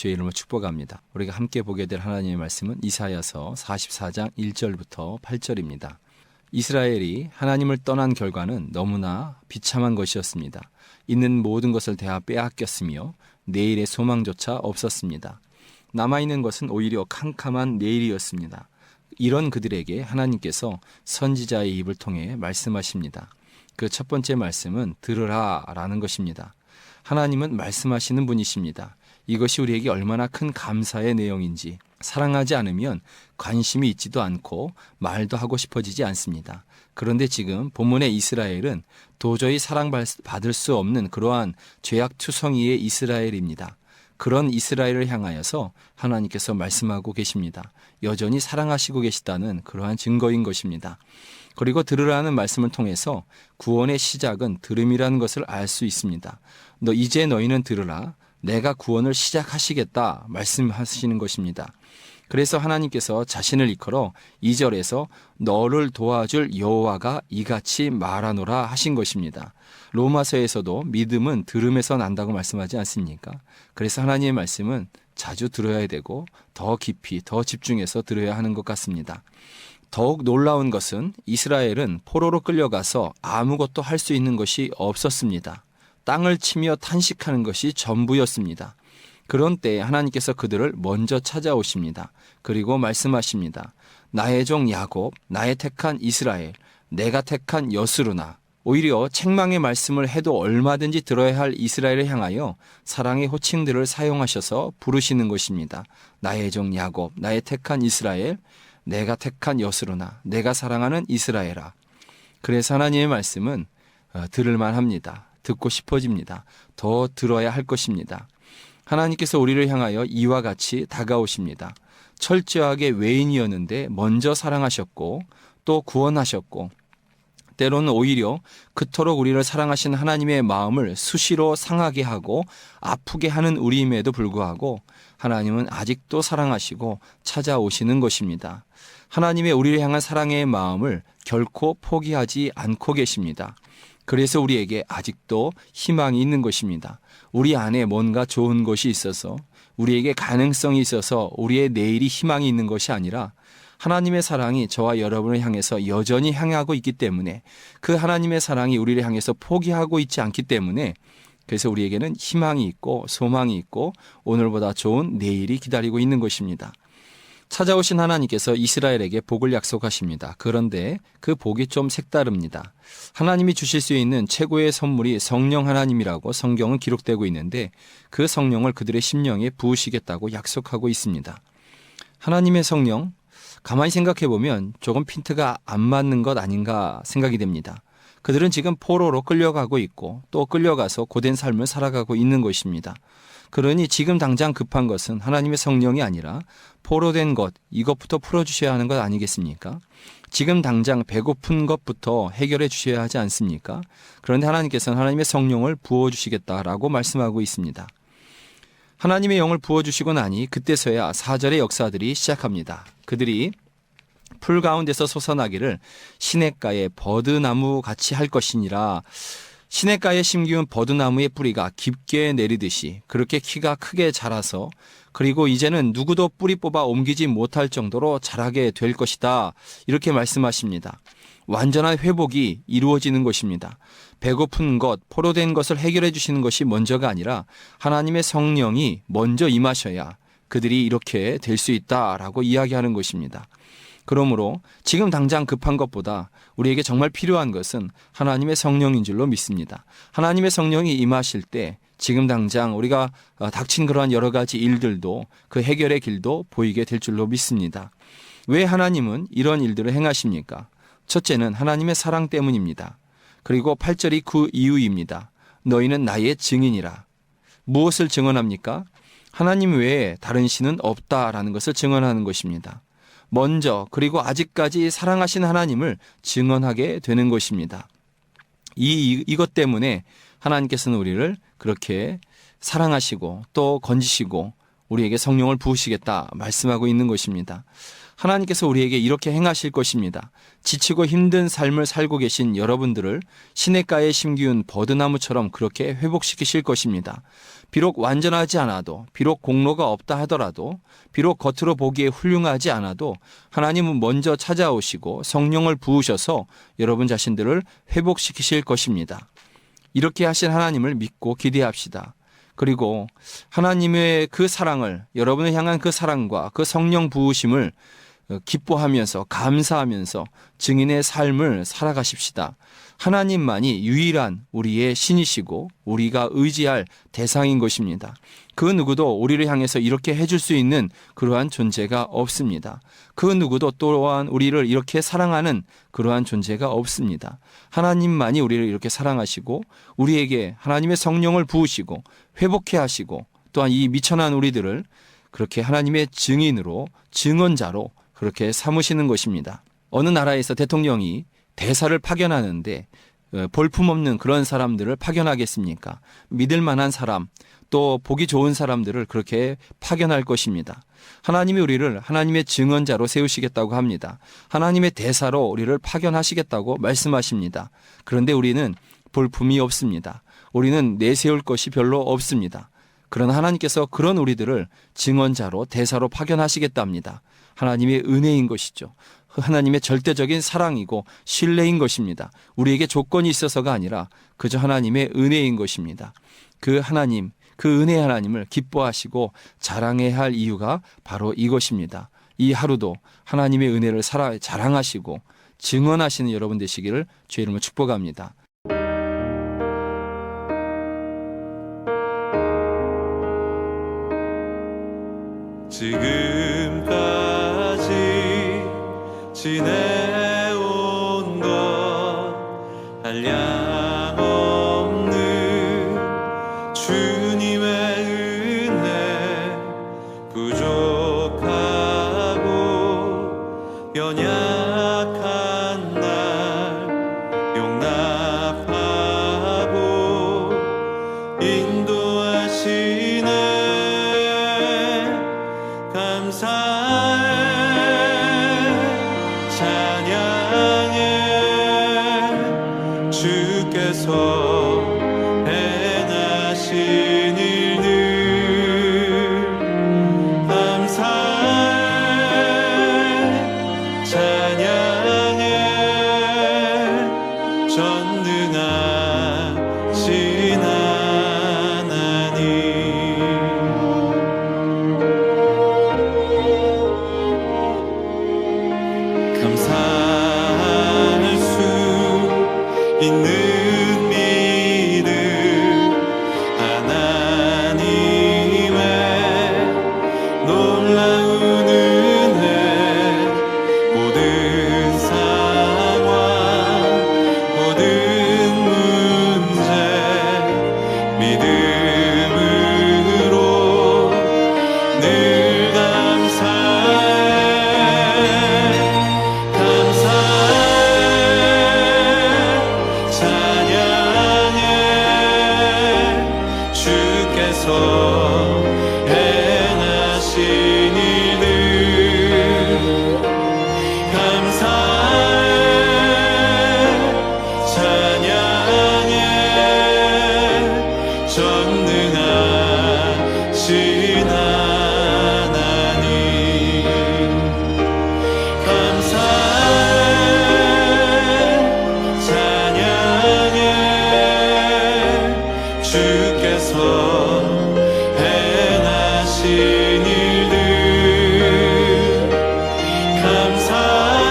주의 이름으로 축복합니다. 우리가 함께 보게 될 하나님의 말씀은 이사야서 44장 1절부터 8절입니다. 이스라엘이 하나님을 떠난 결과는 너무나 비참한 것이었습니다. 있는 모든 것을 다 빼앗겼으며 내일의 소망조차 없었습니다. 남아있는 것은 오히려 캄캄한 내일이었습니다. 이런 그들에게 하나님께서 선지자의 입을 통해 말씀하십니다. 그 첫 번째 말씀은 들으라 라는 것입니다. 하나님은 말씀하시는 분이십니다. 이것이 우리에게 얼마나 큰 감사의 내용인지, 사랑하지 않으면 관심이 있지도 않고 말도 하고 싶어지지 않습니다. 그런데 지금 본문의 이스라엘은 도저히 사랑받을 수 없는 그러한 죄악투성이의 이스라엘입니다. 그런 이스라엘을 향하여서 하나님께서 말씀하고 계십니다. 여전히 사랑하시고 계시다는 그러한 증거인 것입니다. 그리고 들으라는 말씀을 통해서 구원의 시작은 들음이라는 것을 알 수 있습니다. 이제 너희는 들으라. 내가 구원을 시작하시겠다 말씀하시는 것입니다. 그래서 하나님께서 자신을 일컬어 2절에서 너를 도와줄 여호와가 이같이 말하노라 하신 것입니다. 로마서에서도 믿음은 들음에서 난다고 말씀하지 않습니까? 그래서 하나님의 말씀은 자주 들어야 되고 더 깊이 더 집중해서 들어야 하는 것 같습니다. 더욱 놀라운 것은 이스라엘은 포로로 끌려가서 아무것도 할 수 있는 것이 없었습니다. 땅을 치며 탄식하는 것이 전부였습니다. 그런 때에 하나님께서 그들을 먼저 찾아오십니다. 그리고 말씀하십니다. 나의 종 야곱, 나의 택한 이스라엘, 내가 택한 여스루나. 오히려 책망의 말씀을 해도 얼마든지 들어야 할 이스라엘을 향하여 사랑의 호칭들을 사용하셔서 부르시는 것입니다. 나의 종 야곱, 나의 택한 이스라엘, 내가 택한 여스루나, 내가 사랑하는 이스라엘아. 그래서 하나님의 말씀은 들을만 합니다. 듣고 싶어집니다. 더 들어야 할 것입니다. 하나님께서 우리를 향하여 이와 같이 다가오십니다. 철저하게 외인이었는데 먼저 사랑하셨고 또 구원하셨고 때로는 오히려 그토록 우리를 사랑하신 하나님의 마음을 수시로 상하게 하고 아프게 하는 우리임에도 불구하고 하나님은 아직도 사랑하시고 찾아오시는 것입니다. 하나님의 우리를 향한 사랑의 마음을 결코 포기하지 않고 계십니다. 그래서 우리에게 아직도 희망이 있는 것입니다. 우리 안에 뭔가 좋은 것이 있어서 우리에게 가능성이 있어서 우리의 내일이 희망이 있는 것이 아니라 하나님의 사랑이 저와 여러분을 향해서 여전히 향하고 있기 때문에 그 하나님의 사랑이 우리를 향해서 포기하고 있지 않기 때문에 그래서 우리에게는 희망이 있고 소망이 있고 오늘보다 좋은 내일이 기다리고 있는 것입니다. 찾아오신 하나님께서 이스라엘에게 복을 약속하십니다. 그런데 그 복이 좀 색다릅니다. 하나님이 주실 수 있는 최고의 선물이 성령 하나님이라고 성경은 기록되고 있는데 그 성령을 그들의 심령에 부으시겠다고 약속하고 있습니다. 하나님의 성령, 가만히 생각해 보면 조금 핀트가 안 맞는 것 아닌가 생각이 됩니다. 그들은 지금 포로로 끌려가고 있고 또 끌려가서 고된 삶을 살아가고 있는 것입니다. 그러니 지금 당장 급한 것은 하나님의 성령이 아니라 포로된 것, 이것부터 풀어주셔야 하는 것 아니겠습니까? 지금 당장 배고픈 것부터 해결해 주셔야 하지 않습니까? 그런데 하나님께서는 하나님의 성령을 부어주시겠다라고 말씀하고 있습니다. 하나님의 영을 부어주시고 나니 그때서야 4절의 역사들이 시작합니다. 그들이 풀 가운데서 솟아나기를 시냇가에 버드나무 같이 할 것이니라. 시냇가에 심기운 버드나무의 뿌리가 깊게 내리듯이 그렇게 키가 크게 자라서 그리고 이제는 누구도 뿌리 뽑아 옮기지 못할 정도로 자라게 될 것이다. 이렇게 말씀하십니다. 완전한 회복이 이루어지는 것입니다. 배고픈 것, 포로된 것을 해결해 주시는 것이 먼저가 아니라 하나님의 성령이 먼저 임하셔야 그들이 이렇게 될 수 있다라고 이야기하는 것입니다. 그러므로 지금 당장 급한 것보다 우리에게 정말 필요한 것은 하나님의 성령인 줄로 믿습니다. 하나님의 성령이 임하실 때 지금 당장 우리가 닥친 그러한 여러 가지 일들도 그 해결의 길도 보이게 될 줄로 믿습니다. 왜 하나님은 이런 일들을 행하십니까? 첫째는 하나님의 사랑 때문입니다. 그리고 8절이 그 이유입니다. 너희는 나의 증인이라. 무엇을 증언합니까? 하나님 외에 다른 신은 없다라는 것을 증언하는 것입니다. 먼저 그리고 아직까지 사랑하신 하나님을 증언하게 되는 것입니다. 이것 때문에 하나님께서는 우리를 그렇게 사랑하시고 또 건지시고 우리에게 성령을 부으시겠다 말씀하고 있는 것입니다. 하나님께서 우리에게 이렇게 행하실 것입니다. 지치고 힘든 삶을 살고 계신 여러분들을 시냇가에 심기운 버드나무처럼 그렇게 회복시키실 것입니다. 비록 완전하지 않아도, 비록 공로가 없다 하더라도, 비록 겉으로 보기에 훌륭하지 않아도 하나님은 먼저 찾아오시고 성령을 부으셔서 여러분 자신들을 회복시키실 것입니다. 이렇게 하신 하나님을 믿고 기대합시다. 그리고 하나님의 그 사랑을, 여러분을 향한 그 사랑과 그 성령 부으심을 기뻐하면서 감사하면서 증인의 삶을 살아가십시다. 하나님만이 유일한 우리의 신이시고 우리가 의지할 대상인 것입니다. 그 누구도 우리를 향해서 이렇게 해줄 수 있는 그러한 존재가 없습니다. 그 누구도 또한 우리를 이렇게 사랑하는 그러한 존재가 없습니다. 하나님만이 우리를 이렇게 사랑하시고 우리에게 하나님의 성령을 부으시고 회복해 하시고 또한 이 미천한 우리들을 그렇게 하나님의 증인으로, 증언자로 그렇게 삼으시는 것입니다. 어느 나라에서 대통령이 대사를 파견하는데 볼품없는 그런 사람들을 파견하겠습니까? 믿을 만한 사람, 또 보기 좋은 사람들을 그렇게 파견할 것입니다. 하나님이 우리를 하나님의 증언자로 세우시겠다고 합니다. 하나님의 대사로 우리를 파견하시겠다고 말씀하십니다. 그런데 우리는 볼품이 없습니다. 우리는 내세울 것이 별로 없습니다. 그러나 하나님께서 그런 우리들을 증언자로, 대사로 파견하시겠답니다. 하나님의 은혜인 것이죠. 하나님의 절대적인 사랑이고 신뢰인 것입니다. 우리에게 조건이 있어서가 아니라 그저 하나님의 은혜인 것입니다. 그 하나님, 그 은혜의 하나님을 기뻐하시고 자랑해야 할 이유가 바로 이것입니다. 이 하루도 하나님의 은혜를 자랑하시고 증언하시는 여러분 되시기를 주의 이름으로 축복합니다. 지금까지 지내온 것 한량없는 주님의 은혜 부족하고 연약한 날 용납하고 인도하시네. 감사해 찬양해 주께서 행하신 일들 감사해 찬양해 전능하신 하나님. 감사할 수 있는 믿음 하나님의 놀라운 은혜 모든 상황 모든 문제 믿음으로 늘 행하신 일들 감사해 찬양해 전능하신 하나님. 감사해 찬양해 주께서 행하신 일들 감사해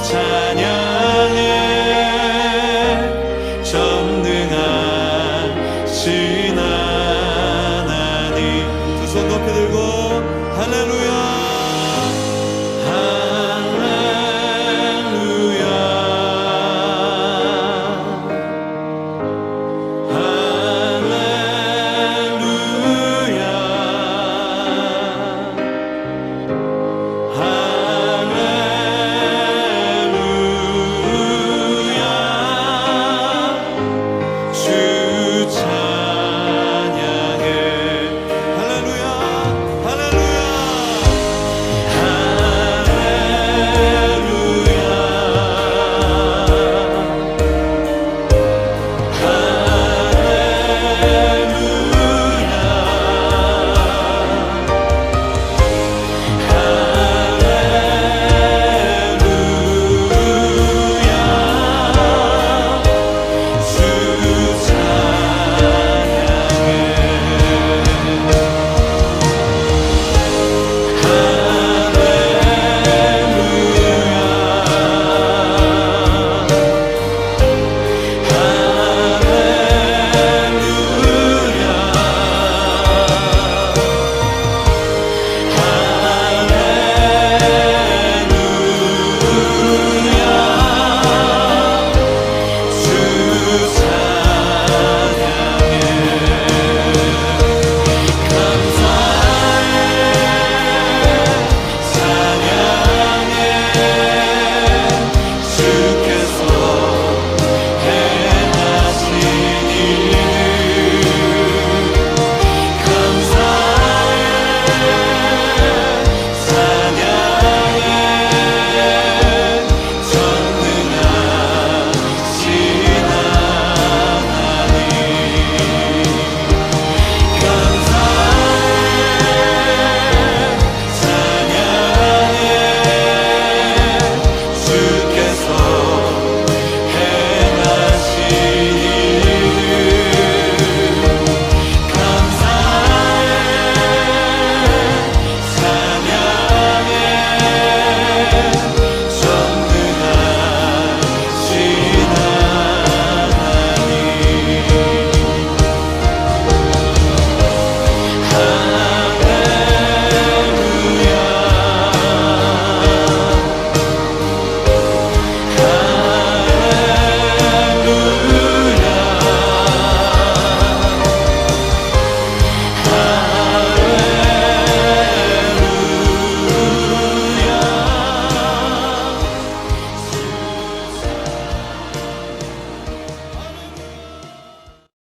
찬양해 전능하신 하나님. 두 손 높이 들고